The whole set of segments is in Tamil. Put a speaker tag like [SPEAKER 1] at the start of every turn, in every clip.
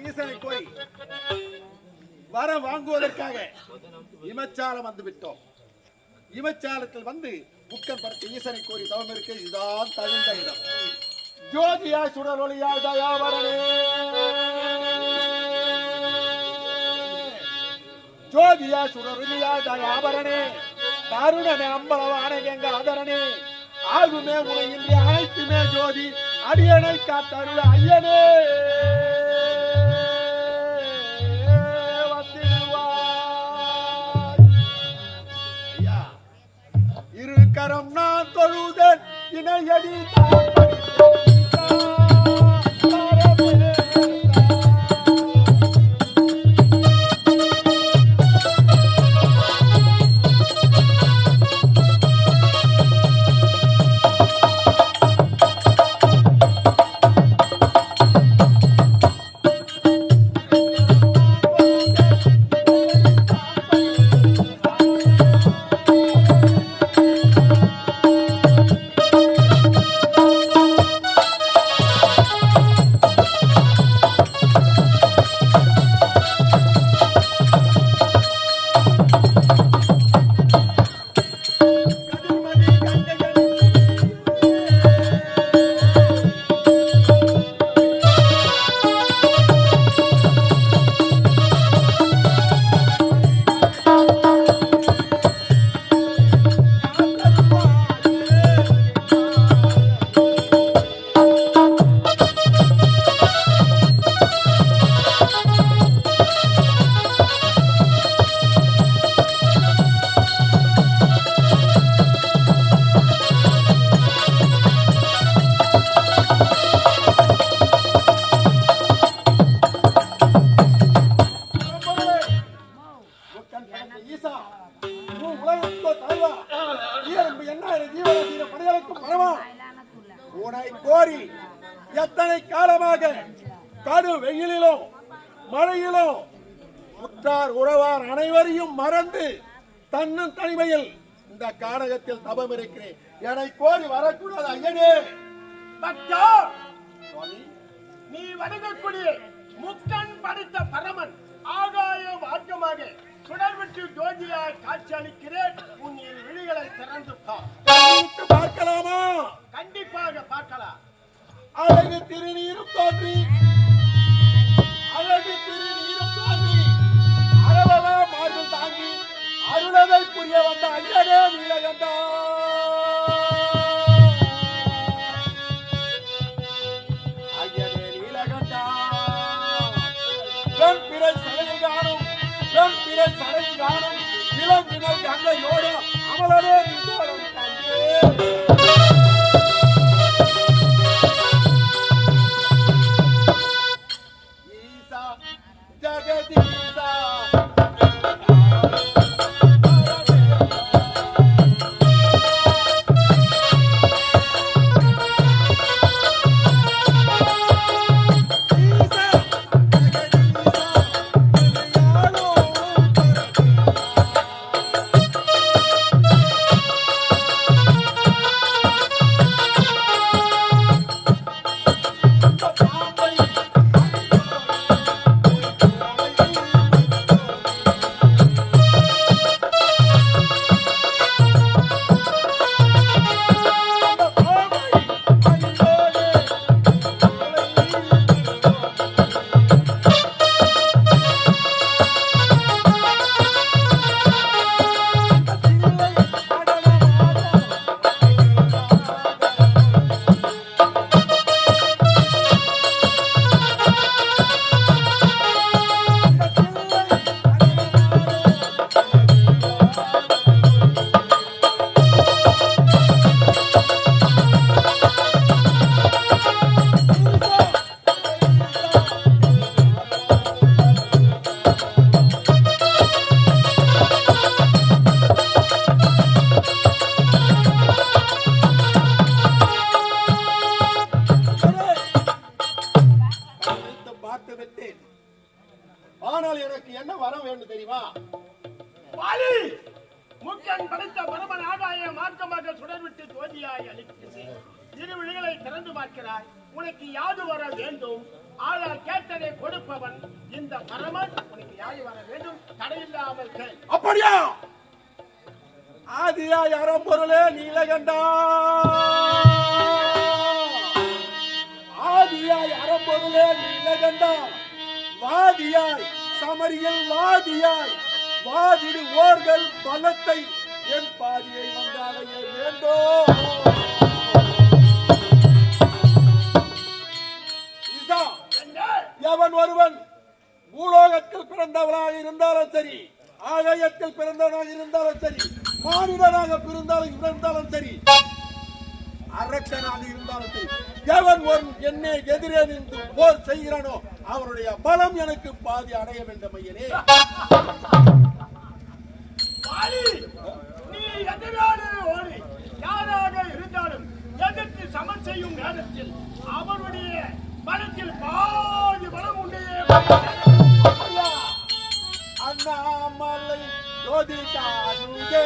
[SPEAKER 1] ஈசனை கோரி வரம் வாங்குவதற்காக இமச்சாலம் வந்து விட்டோம். இமச்சாலத்தில் வந்து முக்கன் படைத்த ஈசனை கோரி தவம் இருக்க இதுதான் தகுந்த இடம். ஜோதியா சுடர் ஒளியா தயாவரணே, ஜோதியா சுடர் ஒளியா தயாவரணே, கருணனே அம்பலவான எங்க ஆதரனே, ஆகுமே உலகின்றி அனைத்துமே ஜோதி அடியனை காத்தருள ஐயனே வந்திடுவாய். ஐயா இரு கரம் நான் தொழுதன் இணையடி கோரி எத்தனை காலமாக கடு வெயிலிலும் மழையிலும் உற்றார் உறவார் அனைவரையும் மறந்து தன்னும் தனிமையில் இந்த கானகத்தில் தபம் இருக்கிறேன். என்னை கோரி வரக்கூடாது ஐயனே.
[SPEAKER 2] நீ வணங்கக்கூடிய முக்கன் படைத்த பரமன் ஆகாய மார்க்கமாக சுடர்விட்டு ஜோதியாய் காட்சி அளிக்கிறேன். உன் விழிகளை திறந்து
[SPEAKER 1] பார்க்கலாமா?
[SPEAKER 2] கண்டிப்பாக பார்க்கலாம்.
[SPEAKER 1] அழகு திருநீரும் தோன்றி, அழகு திருநீரும் தோன்றி, அரவணா மார்பில் தாங்கி அருளதை புரிய வந்த ஐயனே நீலகண்டா. ஐயனே நீலகண்டா, வெம்பிரை சடையை காணும், வெம்பிரை சடையை காணும், இளம்பினர் கங்கையோடு அமலரே நின்றோடும் தங்கே. ஆனால் எனக்கு என்ன வரம் வேண்டும் தெரியுமா?
[SPEAKER 2] வாலி முக்கன் படைத்த பரமன் ஆகாய மார்க்கமாக சுடர்விட்டு ஜோதியாய் அளிக்கிறேன். இரு விழிகளை திறந்து பார்க்கிறாய். உனக்கு யாது வர வேண்டும். ஆனால் கேட்டதை கொடுப்பவன் இந்த பரமன். உனக்கு யாது வர வேண்டும், தடையில்லாமல் கேள்.
[SPEAKER 1] அப்படியா? ஆதியாய் அறம்பொருளே நீலகண்டா, ஆதியாய் அறம்பொருளே நீலகண்டா, வாதியாய் சமரியில் வாதியாய் வாதிடு ஓர்கள் பலத்தை என் பாதியை வந்தாலைய வேண்டும். எவன் ஒருவன் பூலோகத்தில் பிறந்தவனாக இருந்தாலும் சரி, ஆலயத்தில் பிறந்தவனாக இருந்தாலும் சரி, மாநிலனாக இருந்தாலும் சரி, அரக்கனாக இருந்தாலும் சரி, எவன் ஒரு என்னை எதிரே நின்று போர் செய்கிறானோ அவருடைய பலம் எனக்கு பாதி அடைய வேண்டும். ஐயனே,
[SPEAKER 2] நீ எதிரான ஓடி யாராக இருந்தாலும் எதிர்த்து சமன் செய்யும் நேரத்தில் அவருடைய பலத்தில் பாதி பலம் உண்டே.
[SPEAKER 1] அண்ணாமலை ஜோதி காணுதே,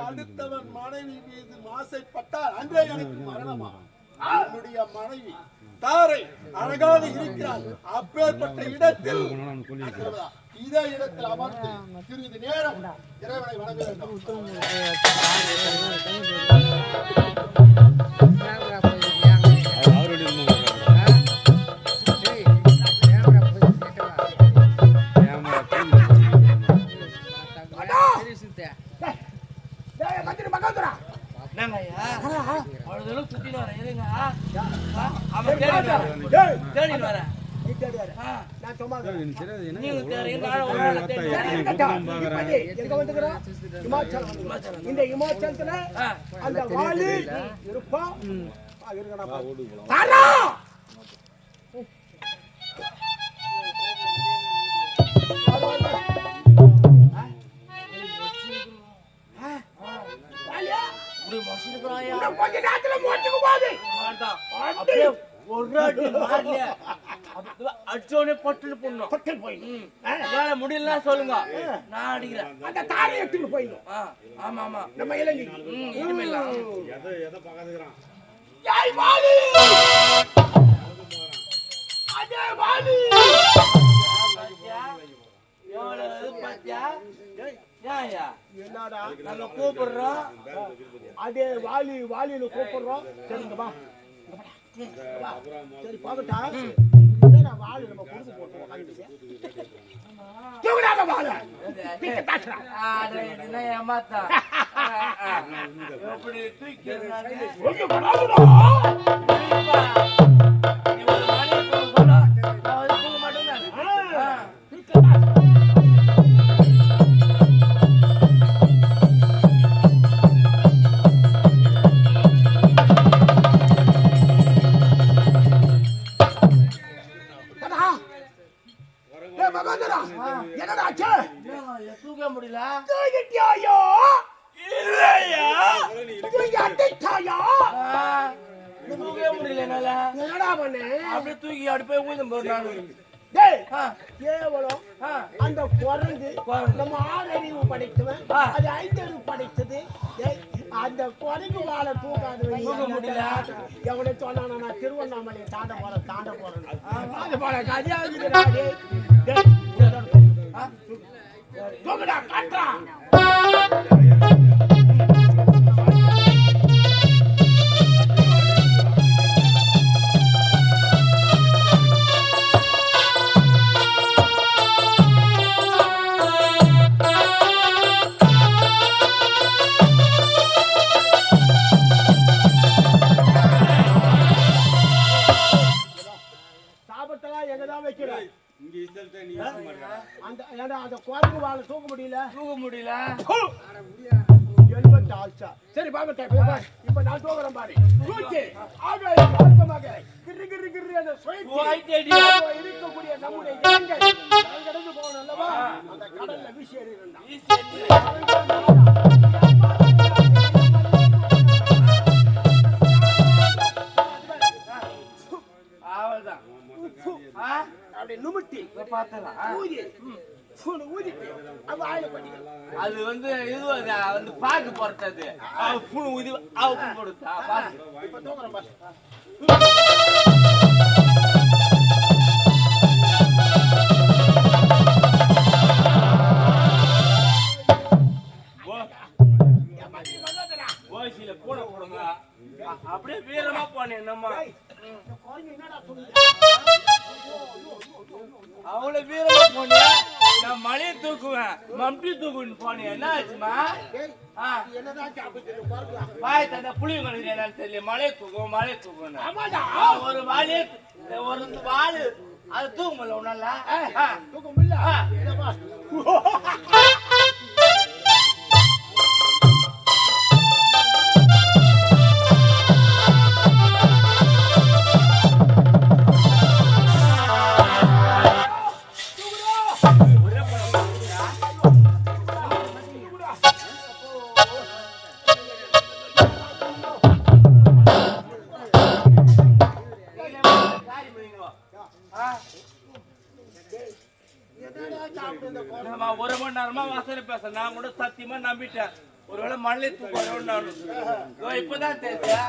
[SPEAKER 1] அடுத்தவன் மனைவி மீது ஆசைப்பட்டால் அன்றே எனக்கு மரணமா? என்னுடைய மனைவி தாரை அழகாக இருக்கிறார். அப்பேற்பட்ட இடத்தில் இதே இடத்தில் அமர்ந்து சிறிது நேரம் இறைவனை வணங்க வேண்டும்.
[SPEAKER 2] இந்த இமாச்சலத்துல அந்த வாலி இருப்பான். கொஞ்ச நேரத்துல மோச்சுக்கு போகுது.
[SPEAKER 3] அடிச்சோடனே பொட்டுன்னு போடணும்.
[SPEAKER 2] பக்கல் போய்
[SPEAKER 3] வேலை முடியல சொல்லுங்க, நான் அடிக்கிறேன்.
[SPEAKER 2] அந்த தாரை எடுத்துட்டு போயிடும்.
[SPEAKER 3] ஆமா ஆமா,
[SPEAKER 2] நம்ம இளைஞர்
[SPEAKER 3] இனிமேல்
[SPEAKER 2] ஜெய் வாலி, அஜய் வாலி.
[SPEAKER 3] என்னடா நாங்க கூப்பிடுறோம்,
[SPEAKER 2] அதே வாலி வாலின்னு கூப்பிடுறோம். சரிங்கப்பா, சரி பாக்கட்டா. வாலி நம்ம கொடுத்து போட்டோம்.
[SPEAKER 3] ஏமாத்தா தூக்க முடியல. தூக்க முடியல என்னால.
[SPEAKER 2] என்னடா பண்ணு?
[SPEAKER 3] அப்படியே தூக்கி அடுப்பே ஊதும் போறானு.
[SPEAKER 2] டேய்
[SPEAKER 3] ஆ,
[SPEAKER 2] கேவலம்
[SPEAKER 3] ஆ.
[SPEAKER 2] அந்த குரங்கு
[SPEAKER 3] குரங்கு.
[SPEAKER 2] நம்ம 6 அறிவு படைத்தவன்
[SPEAKER 3] ஆ.
[SPEAKER 2] அது 5 அறிவு படைத்தது டேய், அந்த குரங்கு வாழ தூக்காது
[SPEAKER 3] தூக்க முடியல.
[SPEAKER 2] எவனே சொன்னானா நான் திருவண்ணாமலையை தாண்ட போறேன் அது போல கதையாகுதுடா டேய் டேய்
[SPEAKER 3] ஆ.
[SPEAKER 2] தூக்குடா காட்டுறா சாபத்தெல்லாம் எங்கதான் வைக்கிறேன் அந்த ஏன்னா அந்த குரங்கு வாழ தூக்க முடியல
[SPEAKER 3] தூக்க முடியல.
[SPEAKER 2] எல்பட்டு ஆச்சா சரி பாபட்டே இப்ப நான் தூக்குறேன் பாரு தூக்கி ஆக ஆர்வமாக கிரு கிரு கிரு அந்த
[SPEAKER 3] போயிட்டேடி.
[SPEAKER 2] இருக்கக்கூடிய நம்முடைய இலங்கை கடந்து போகணும் அல்லவா அந்த கடல்ல வீசி எறியணும்
[SPEAKER 3] அவ்வளவுதான். ஆ,
[SPEAKER 2] அப்படி நுமிட்டி
[SPEAKER 3] இதை பார்த்தலாம். ஆ.
[SPEAKER 2] ஊதி ஊதிட்டு அது ஆயில பண்ணிக்கலாம்
[SPEAKER 3] அது வந்து இது வந்து பாக்கு பொறுத்தது. புழு ஊதி அவக்கு கொடுத்தா பாக்கு.
[SPEAKER 2] இப்ப தூக்குறேன் பாரு
[SPEAKER 3] ஓசியில கூட போடுங்க. அப்படியே வீரமா போனேன் நம்ம. அவ்வளவு வீரமா போனேன். நான் மலையை தூக்குவேன், மம்டி தூக்குன்னு போனேன். என்ன ஆச்சுமா? பாய் தந்த புளி கணக்கு என்னன்னு தெரியல. மலையை தூக்கும் ஒரு வாழை ஒரு வாழு அது தூக்க முடியல உன்னால.
[SPEAKER 2] தூக்க முடியல
[SPEAKER 3] ஒரு மணி நேரமா வாசனை பேச நான் கூட சத்தியமா நம்பிட்டேன். ஒருவேளை மண்ணை தூக்கம் நான் இப்பதான் தெரிஞ்சா.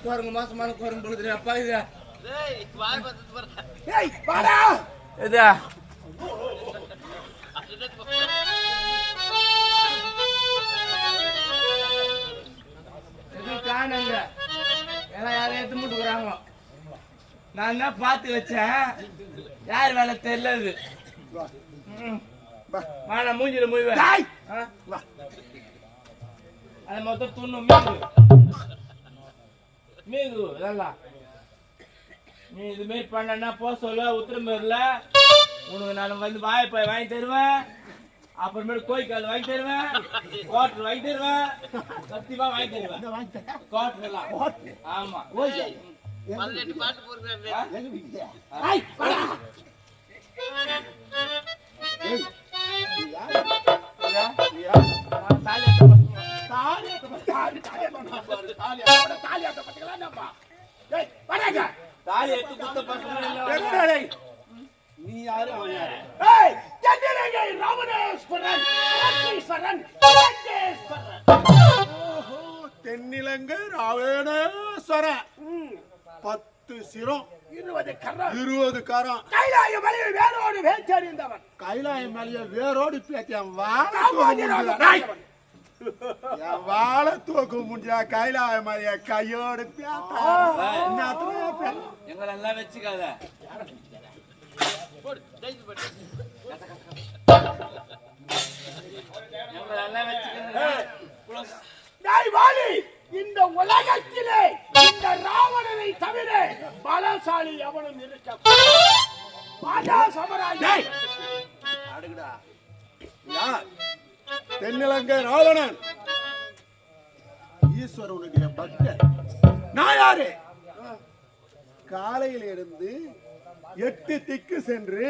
[SPEAKER 3] குரங்கு மாசமான குரங்கு பொழுது அப்பா இது இதா போறாங்க. நான் தான் பார்த்து வச்சேன், யார் வேலை தெரியல.
[SPEAKER 1] வா வா
[SPEAKER 3] நான் மூஞ்சில மூய்வேன்.
[SPEAKER 1] டேய்
[SPEAKER 3] வா, அது மொத்தம் துண்ணு மீது மீது இதெல்லாம் நீ இது மாரி பண்ணா போ சொல்ல உத்திரம்பேர்ல உனக்கு நான் வந்து வாழைப்பாய் வாங்கி தருவேன், அப்புறமேட்டு கோழிக்கால் வாங்கி தருவேன், குவார்டர் வாங்கி தருவேன், சத்தியமா வாங்கி தருவேன். குவார்டர் எல்லாம் ஆமா. தாலி எடுத்து குத்த பசங்க
[SPEAKER 1] நீ யாரு அவன் யாரு?
[SPEAKER 2] ராமணேஸ்வரன்
[SPEAKER 1] தென்னிலங்கை ராவணேஸ்வரன் 10 சிரம் 20 கரம்
[SPEAKER 2] கைலாய மலையை வேரோடு வேச்சறிந்தவன்
[SPEAKER 1] கைலாய மலையை வேரோடு பேத்தியான் வாழை தூக்க முடியா கைலாய மலைய கையோடு
[SPEAKER 3] எங்களெல்லாம் வச்சுக்காத.
[SPEAKER 2] இந்த உலகத்திலே இந்த ராவணனை தவிர பலசாலி எவனும் இருக்க
[SPEAKER 1] தென்னிலங்கை ராவணன் ஈஸ்வரனுடைய பக்தர். நான் யாரு? காலையில் இருந்து 8 திக்கு சென்று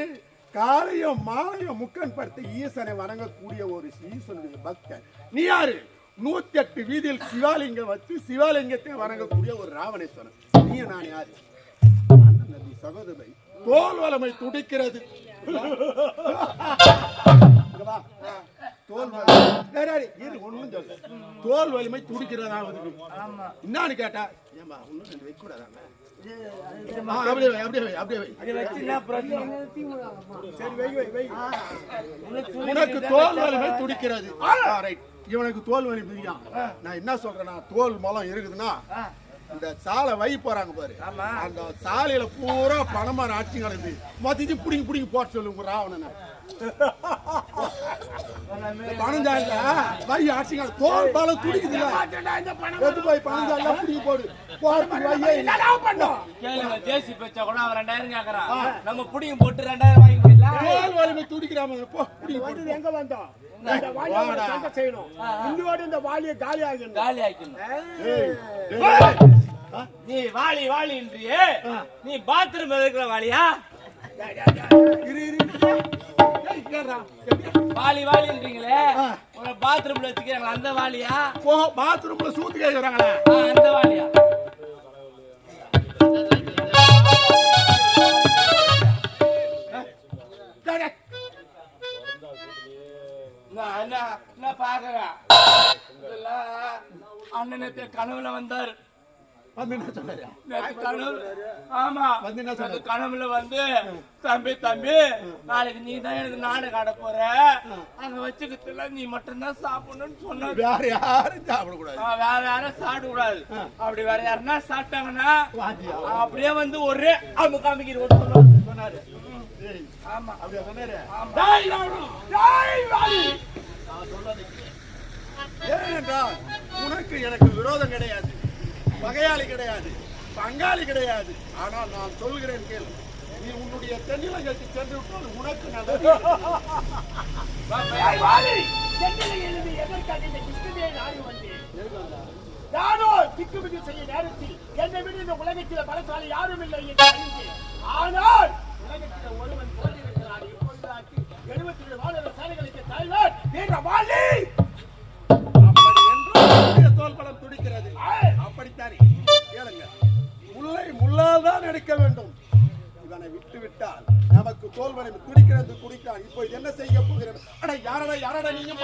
[SPEAKER 1] காலையும் மாலையும் முக்கன் படுத்த ஈசனை வணங்கக்கூடிய ஒரு ஈஸ்வரனுடைய பக்தர். நீ யாரு? 108 வீதியில் சிவாலிங்கம் வச்சு சிவாலிங்கத்தை வணங்கக்கூடிய ஒரு ராவணேஸ்வரன். நீ நான் யாரு? நபி சகோதரி தோல் வலமை துடிக்கிறது. தோல் வலிமை துடிக்கிறதா என்னன்னு கேட்டா ஏமா ஒண்ணு வைக்க கூடாதாங்க. உனக்கு தோல் வலிமை துடிக்கிறது. இவனுக்கு தோல் வலி பிடிக்கும். நான் என்ன சொல்றேன்னா, தோல் மலம் இருக்குதுன்னா இந்த சாலை வை போறாங்க பாரு, அந்த சாலையில பூரா பணமான ஆட்சி நடக்குது. மொத்தத்தி புடிங்கி புடிங்கி போட்டு சொல்லுங்க ராவணனை. பணஞ்சால வை ஆட்சி தோல் பலம் துடிக்குது. போய் பணஞ்சால புடிங்கி போடு.
[SPEAKER 3] ஜேசி பேச்சா கூட அவன் 2000 கேக்குறான். நம்ம புடிங்கி போட்டு 2000 வாங்கி போயிடலாம்.
[SPEAKER 1] தோல் வலிமை துடிக்கிறாம
[SPEAKER 2] எங்க வந்தோம்? செய்யணும். இந்த வாலியை காலி ஆகணும்.
[SPEAKER 3] காலி ஆக்கணும். நீ வாலி வாலின்றியே, நீ பாத்ரூம் இருக்கிற வாலியா? வாலி வாலின்றீங்களே, உங்க பாத்ரூம்ல வச்சுக்கிறாங்களா அந்த வாலியா?
[SPEAKER 1] பாத்ரூம்ல சூத்து கேக்குறாங்களே
[SPEAKER 3] அந்த வாலியா? நான் பாக்குறேன் அண்ணனத்தை கனவுல வந்தாரு. கனவுல வந்து தம்பி தம்பி நாளைக்கு நீ தான் எனக்கு நாடகம் ஆட போற, அங்க வச்சுக்கிறதுல நீ மட்டும்தான் சாப்பிடணும்னு சொன்ன.
[SPEAKER 1] வேற யாரும் சாப்பிடக்கூடாது.
[SPEAKER 3] வேற யாரும் சாப்பிட கூடாது. அப்படி வேற யாருன்னா சாப்பிட்டாங்கன்னா அப்படியே வந்து ஒரே அமுகாமிக்கு சொன்னாரு. ஆமா அப்படியே சொன்னாரு.
[SPEAKER 1] ஏனென்றால் உனக்கு எனக்கு விரோதம் கிடையாது, பகையாளி கிடையாது, பங்காளி கிடையாது. ஆனால் நான் சொல்கிறேன் கேள். நீ உன்னுடைய தென்னிலங்கைக்கு சென்று விட்டால் உனக்கு நல்லது.
[SPEAKER 2] யாரோ திக்குமிதி செய்ய நேரத்தில் என்னை விட இந்த உலகத்தில் பலசாலி யாரும் இல்லை என்று அறிந்தேன். ஆனால் உலகத்தில் ஒருவன் தோன்றியிருக்கிறார். இப்பொழுதாக்கி 72 வானர சேனைகளுக்கு தலைவர் வீரவாளி.
[SPEAKER 1] அப்படி என்றால் தோல் பலம் துடிக்கிறது. அப்படித்தானே கேளுங்க. முல்லை முள்ளால் தான் எடுக்க வேண்டும். இவனை விட்டு விட்டால் நமக்கு தோல்வனை துடிக்கிறது குடிக்கான். இப்போ என்ன செய்ய போகிறேன்? அட யாரடா யாரடா நீங்க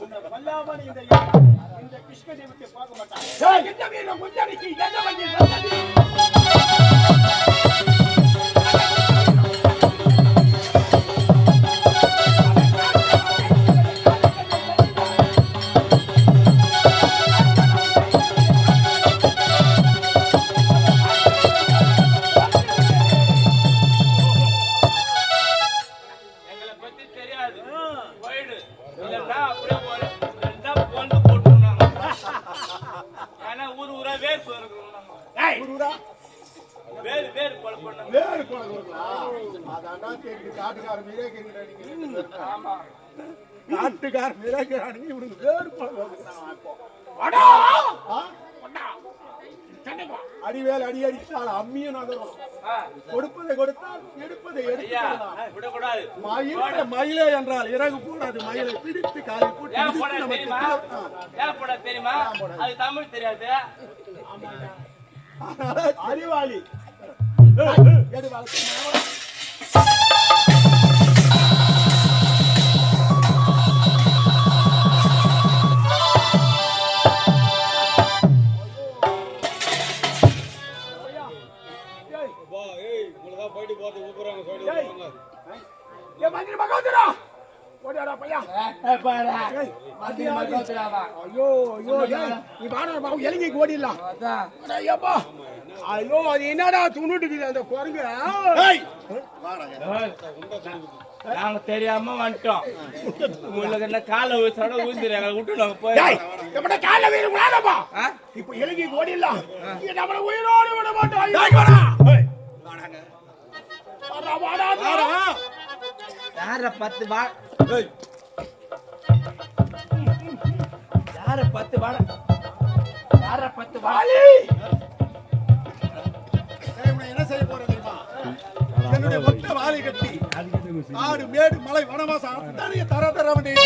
[SPEAKER 2] உன்னை கொல்லாமல் இந்த கிருஷ்ணனை விட்டு போக மாட்டான். இந்த வீரம் முன்னணிக்கு என்ன வழி வந்தது?
[SPEAKER 3] எங்களை பத்தி தெரியாது போயிடு இல்லைன்னா அப்படியே ஒரு ரெண்டா கொண்டு போட்டுருந்தாங்க. ஏன்னா ஊரா வேர் போயிருக்கோம்
[SPEAKER 2] ஏய்,
[SPEAKER 1] குருடா,
[SPEAKER 3] வேறு கொலை பண்ணாங்க.
[SPEAKER 1] வேறு குழந்தைங்களா? அதான் தெரியுது, காட்டுக்கார மிரேக்கிறீங்க.
[SPEAKER 3] ஆமா
[SPEAKER 1] காட்டுக்கார மிரேக்கிறானுங்க, இவனுக்கு வேறு குழந்தை.
[SPEAKER 2] வாடா.
[SPEAKER 1] ஆ?
[SPEAKER 2] வாடா. சண்டைக்கு வா.
[SPEAKER 1] அடிவேல் அடி அடித்தால் அம்மியும் நகரும்.
[SPEAKER 3] ஆ,
[SPEAKER 1] கொடுப்பதை கொடுத்தால் எடுப்பதை
[SPEAKER 3] ஐயா
[SPEAKER 1] எடுத்து
[SPEAKER 3] விடக்கூடாது.
[SPEAKER 1] மயிலே என்றால் இறகு போடாது. மயிலை பிடித்து காலில் போட்டு
[SPEAKER 3] ஏன்
[SPEAKER 1] மிதித்து
[SPEAKER 3] போட
[SPEAKER 1] நமக்கு
[SPEAKER 3] தெரியுமா? ஏன் போட தெரியுமா? அது தமிழ் தெரியாது.
[SPEAKER 2] அறிவாளி.
[SPEAKER 1] எடு வளர்த்து.
[SPEAKER 2] ஏய், மந்திரி மகோதரா. ஓடியாடா பையா.
[SPEAKER 3] பாரு மத்திய மகோதராவா.
[SPEAKER 2] ஐயோ ஐயோ ஏய், நீ வாடா பாவு இலங்கைக்கு ஓடிடலாம்.
[SPEAKER 3] அதான்
[SPEAKER 2] ஐயப்பா. ஐயோ அது என்னடா துணுட்டுக்குது அந்த குரங்கு. ஏய்,
[SPEAKER 3] நாங்க தெரியாம வந்துட்டோம். உங்களுக்கு என்ன காலை ஊசோட ஊந்துரு எங்களை விட்டு நாங்க போய்
[SPEAKER 2] டேய், நம்மட கால்ல வீடு விளையாடப்பா.
[SPEAKER 3] ஆ?
[SPEAKER 2] இப்போ இலங்கைக்கு ஓடிடலாம். நீ நம்மள உயிரோடு விட மாட்டோம். டேய் வாடா. ஏய், வாடா வாடா வாடா.
[SPEAKER 3] யார 10 வா யார 10 வாடா யார 10 வா
[SPEAKER 2] வாலி.
[SPEAKER 1] இவனை என்ன செய்ய போறேன் தெரியுமா? என்னுடைய ஒற்ற வாளை கட்டி காடு மேடு மலை வனவாசம் அத்தனையும் தர தர வேண்டிய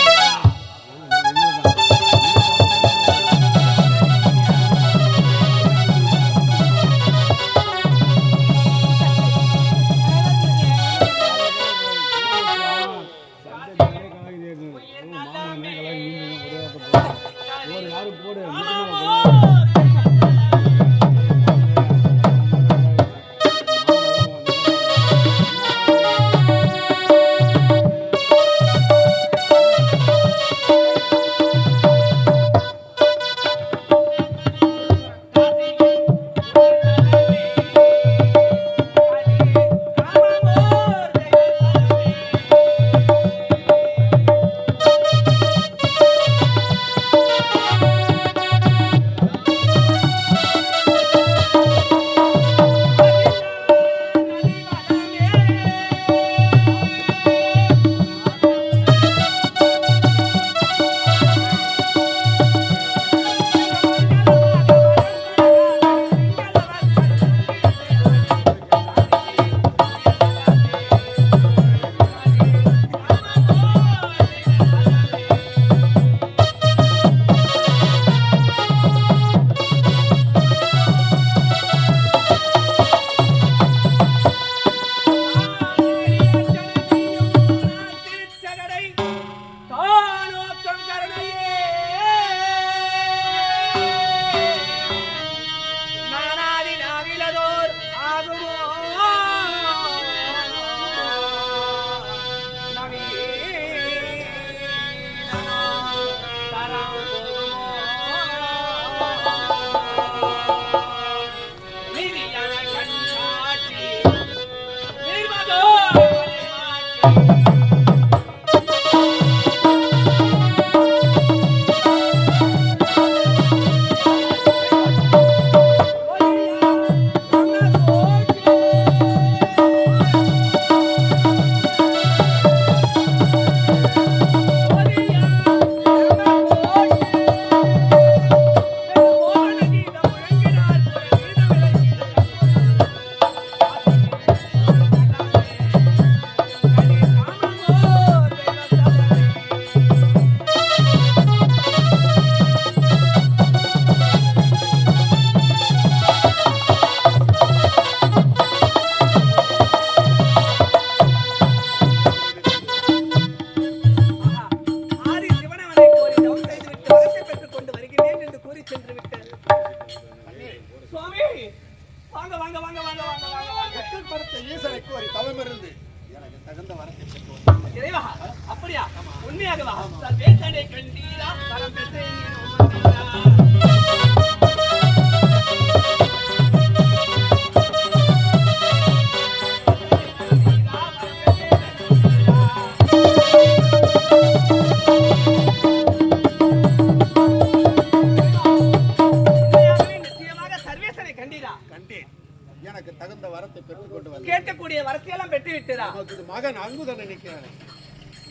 [SPEAKER 4] அவனுடைய வரத்தையெல்லாம் பெற்று விட்டதா?
[SPEAKER 1] நமது மகன் அங்குதான் நினைக்கிறானே.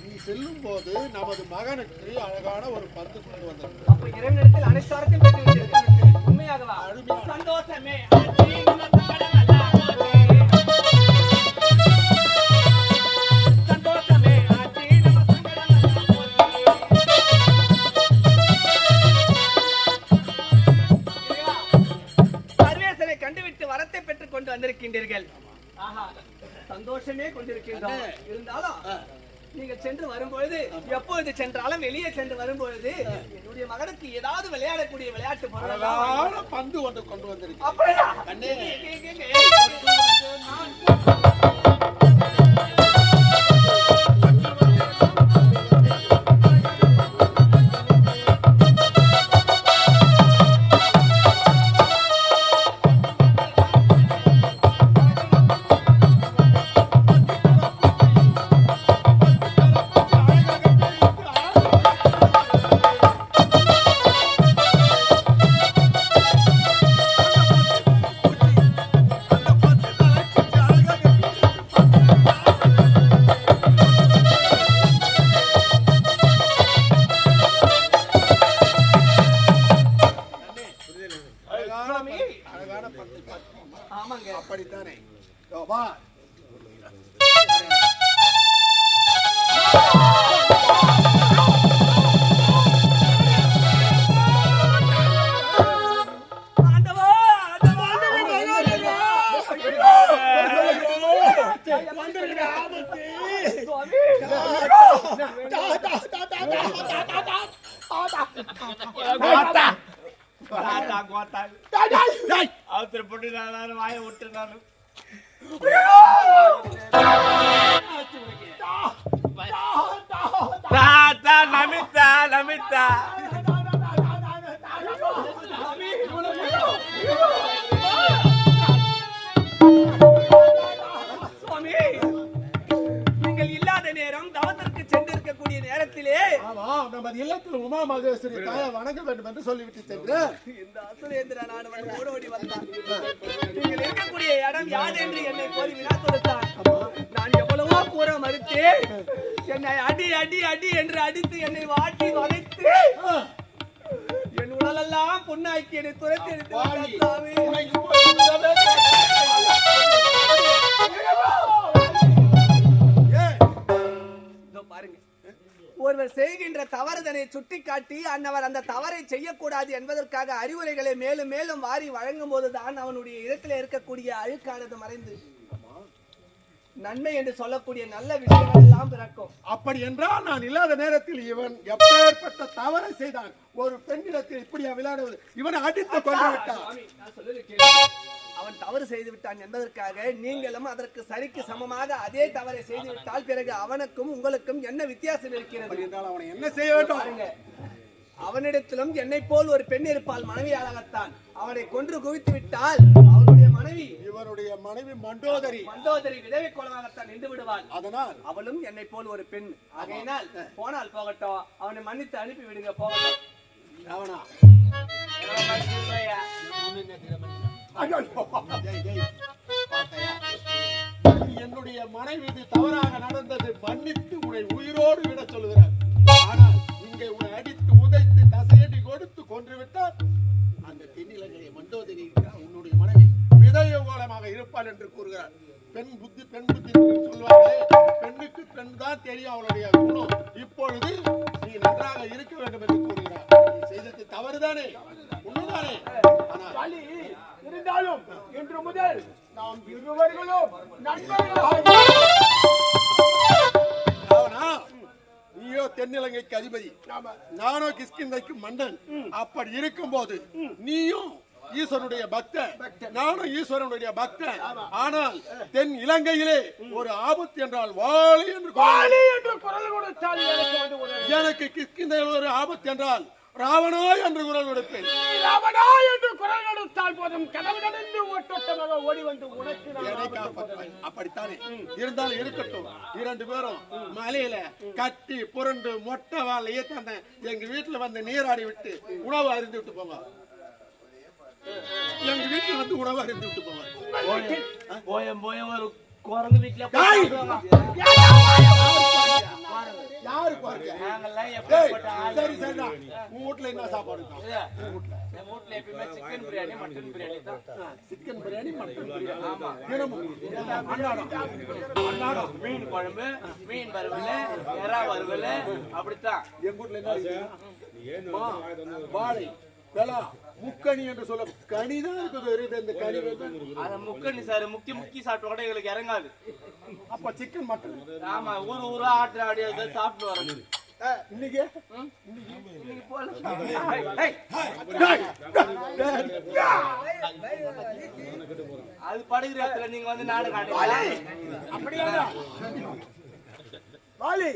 [SPEAKER 1] நீ செல்லும் போது நமது மகனுக்கு அழகான ஒரு பந்து கொண்டு வந்தது.
[SPEAKER 4] அப்ப இறைவனிடத்தில் அனைத்து வரத்தையும் பெற்று விட்டீர்கள். உண்மையாகவா? சந்தோஷமே வந்திருக்கின்றீர்கள். ஆஹா, சந்தோஷமே கொண்டிருக்கின்றோம். இருந்தாலும் நீங்கள் சென்று வரும்பொழுது, எப்பொழுது சென்றாலும் வெளியே சென்று வரும்பொழுது என்னுடைய மகனுக்கு ஏதாவது விளையாடக்கூடிய விளையாட்டு பொருள்
[SPEAKER 1] பந்து ஒன்று கொண்டு வந்திருக்கேன்.
[SPEAKER 4] அப்படியா?
[SPEAKER 1] அப்படித்தானே
[SPEAKER 3] அவசரப்பட்டு நான் வாயை விட்டு நானும் நமிதா நமிதா
[SPEAKER 4] சுவாமி, நீங்கள் இல்லாத நேரம் தவத்திற்கு சென்றிருக்கக்கூடிய நேரத்திலே
[SPEAKER 1] நமது இல்லத்தில் உமா மகேஸ்வரி தாயை வணங்க வேண்டும் என்று சொல்லிவிட்டு சென்று
[SPEAKER 4] இந்த அசுரேந்திர நாடு ஓடோடி வந்தான். நீங்கள் இருக்கக்கூடிய இடம் யாது என்று என்னை போய் வினா தொடுத்தான். நான் எவ்வளவோ கூற மறுத்தேன். என்னை அடி அடி அடி என்று அடித்து என்னை வாட்டி வளைத்து என் உடலெல்லாம் பொன்னாக்கி என்னை துரத்தி எடுத்து பாருங்க. ஒருவர் செய்கின்ற தவறுதனை சுட்டிக்காட்டி அன்னவர் அந்த தவறை செய்யக்கூடாது என்பதற்காக அறிவுரைகளை மேலும் மேலும் வாரி வழங்கும் போதுதான் அவனுடைய இடத்துல இருக்கக்கூடிய அழுக்கானது மறைந்து நன்மை என்று சொல்லக்கூடிய நல்ல விஷயங்கள் எல்லாம் பிறக்கும்.
[SPEAKER 1] அப்படி என்றால் நான் இல்லாத நேரத்தில் இவன் எப்பேற்பட்ட தவறை செய்தான். ஒரு பெண்ணிடத்தில் இப்படியா விளையாடுவது? இவனை அடித்து கொண்டு விட்டான்.
[SPEAKER 4] அவன் தவறு செய்து விட்டான் என்பதற்காக நீங்களும் அதற்கு சரிக்கு சமமாக அதே தவறை செய்து விட்டால் பிறகு அவனுக்கும் உங்களுக்கும் என்ன வித்தியாசம் இருக்கிறது
[SPEAKER 1] என்றால் அவனை என்ன செய்ய வேண்டும்?
[SPEAKER 4] அவனிடத்திலும் என்னை போல் ஒரு பெண் இருப்பாள், மனைவியாகத்தான். அவனை கொன்று குவித்து விட்டால் அவனுடைய மனைவி,
[SPEAKER 1] இவருடைய மனைவி மண்டோதரி
[SPEAKER 4] விதவை கோலமாகத்தான் நின்று விடுவாள்.
[SPEAKER 1] அதனால்
[SPEAKER 4] அவளும் என்னை போல் ஒரு பெண். ஆகையினால் போனால் போகட்டும், அவனை மன்னித்து அனுப்பி விடுங்க, போகட்டும்.
[SPEAKER 1] என்னுடைய மனைவி தவறாக நடந்தது, மன்னித்து உன்னை உயிரோடு விட சொல்லுகிறார். ஆனால் இங்கே உன்னை அடித்து உதைத்து தசையடி கொடுத்து கொன்றுவிட்டால் அந்த தென்னிலங்கை மண்டோதரி உன்னுடைய மனைவி விதய கோலமாக இருப்பாள் என்று கூறுகிறார். பெண் புத்தி சொல்வார்களே, பெண்ணுக்கு பெண் தான் தெரியும் அவளுடைய குணம். இப்பொழுது நீ நன்றாக இருக்க வேண்டும் என்று கூறுகிறார். நீ செய்தது தவறுதானே, உண்மைதானே?
[SPEAKER 2] ஆனால் இருந்தாலும் இன்று முதல் நாம் இருவர்களும் நண்பர்களாக.
[SPEAKER 1] நீயோ தென்னிலங்கைக்கு அதிபதி, நானோ கிஷ்கிந்தைக்கு மன்னன். அப்படி இருக்கும் போது நீயும் ஈஸ்வரனுடைய பக்தன், நானும் ஈஸ்வரனுடைய பக்தன். ஆனால் தென் இலங்கையிலே ஒரு ஆபத்து என்றால் வாலி என்று
[SPEAKER 2] குரல் கொடுத்தால்
[SPEAKER 1] எனக்கு கிஷ்கிந்தையில் ஒரு ஆபத்து என்றால் ராவணா என்று குரல் கொடுப்பேன்.
[SPEAKER 2] ராவணா என்று குரல் கொடுத்தால் போதும், கடல் கடந்து ஓட்டோட்டமாக ஓடி வந்து உனக்கு
[SPEAKER 1] அப்படித்தானே இருந்தாலும் இருக்கட்டும். இரண்டு பேரும் மலையில கட்டி புரண்டு மொட்டை வாழையே தந்தேன். எங்க வீட்டுல வந்து நீராடி விட்டு உணவு அறிந்து விட்டு போங்க. எங்க வீட்டுல வந்து உணவு அறிந்து விட்டு போங்க.
[SPEAKER 3] போய ஒரு குரங்கு வீட்டுல போய்
[SPEAKER 1] டேய்!
[SPEAKER 3] சாப்பிடுவாங்க.
[SPEAKER 1] யாரு பாருங்க
[SPEAKER 3] நாங்கெல்லாம்
[SPEAKER 1] டேய்,
[SPEAKER 3] எப்படிப்பட்ட ஆளு?
[SPEAKER 1] சரி சரிடா உன் வீட்டுல என்ன சாப்பாடு இருக்கும்?
[SPEAKER 3] இது, என் வீட்டுல எப்பயுமே சிக்கன் பிரியாணி மட்டன் பிரியாணி தான்.
[SPEAKER 1] சிக்கன் பிரியாணி மட்டன் பிரியாணி
[SPEAKER 3] ஆமா.
[SPEAKER 1] தினமும் அன்னாடம் அன்னாடம்
[SPEAKER 3] மீன் குழம்பு, மீன் வறுவல், எறா வறுவல், அப்படித்தான்.
[SPEAKER 1] எங்க வீட்டுல என்ன இருக்குது? வாழை பலா முக்கணி என்று சொல்ல கனிதான் இருக்குது. இந்த கனி
[SPEAKER 3] அத முக்கணி சார் முக்கி சாப்பிட்ட கூட எங்களுக்கு இறங்காது.
[SPEAKER 1] அப்ப சிக்கன் மட்டன்
[SPEAKER 3] ஆமா, ஊரா ஆட்டு ஆடியோ சாப்பிட்டு வரணும்.
[SPEAKER 1] இன்னைக்கு
[SPEAKER 3] இன்னைக்கு போல. அது படுகிற இடத்துல நீங்க வந்து நாடகம் ஆடுறீங்களா?
[SPEAKER 2] அப்படியா வாலி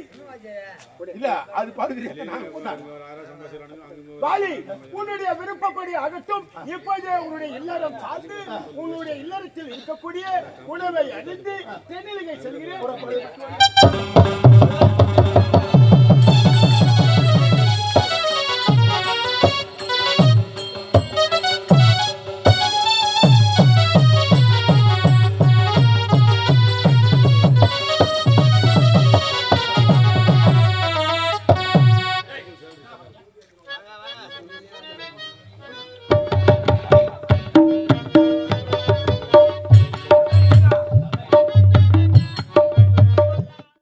[SPEAKER 1] இல்ல அது பாருங்க
[SPEAKER 2] வாலி உன்னுடைய விருப்பப்படி அகற்றும் இப்போதே உன்னுடைய இல்லறம் சார்ந்து உன்னுடைய இல்லறத்தில் இருக்கக்கூடிய உணவை அணிந்து தென்னிலங்கை செல்கிறேன்.